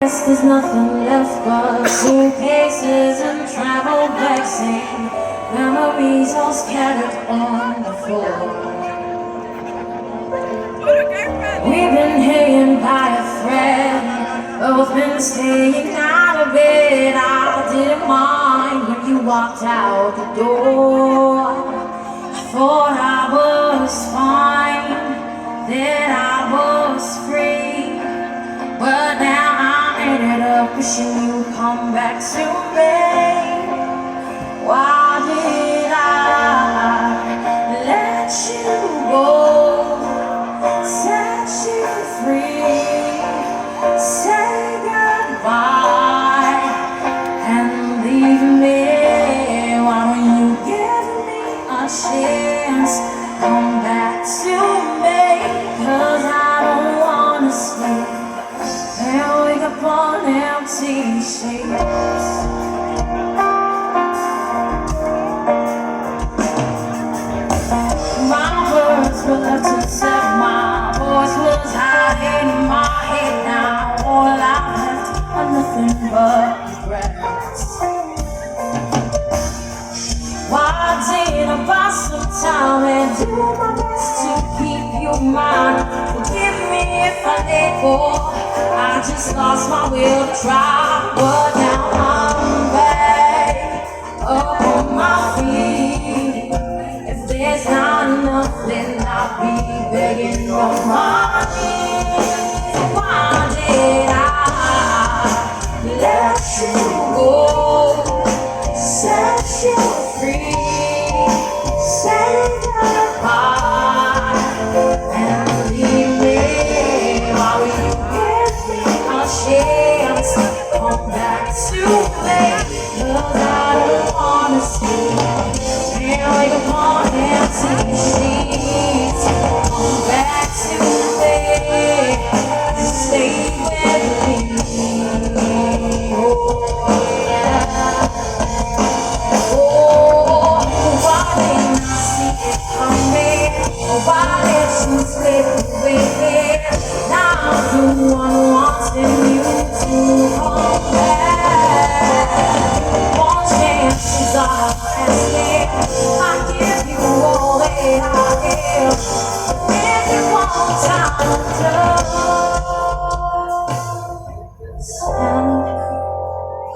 There's nothing left but suitcases and travel bags and memories all scattered on the floor. We've been hanging by a thread, both been staying out of bed. I didn't mind when you walked out the door. I thought I was fine, that I was free, but now I ended up wishing you'd come back to me. Why did I let you go? Set you free, say goodbye and leave me. Why don't you give me a chance? Come back to me, 'cause I don't wanna sleep and wake up on empty sheets. My words were left unsaid, my voice was hiding in my head. Now all I left are nothing but regrets. Why did I buy some time and do my best to keep you mine? Forgive me if I let go, I just lost my will to try, but now I'm back up on my feet. If there's not enough, then I'll be begging for money. Why did I let you go? Set you free, say goodbye and leave me. Why will you give me a chance? Come back to me, 'cause I don't wanna sleep and wake up on empty sheets. Come back to me and stay with me. Oh yeah. Oh, why didn't I see it coming? Oh, why did you slip away? Now I'm the one wanting you to come back. One chance is all I'm asking. I give you all that I am. If you want time to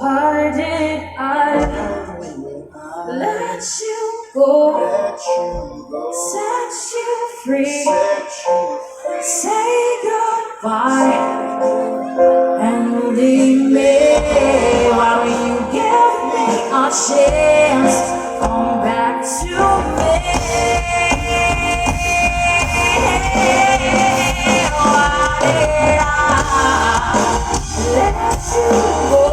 why did I let you go? Set you free, say goodbye and leave me. Why will you give me a chance? Come back to me. Why did I let you go?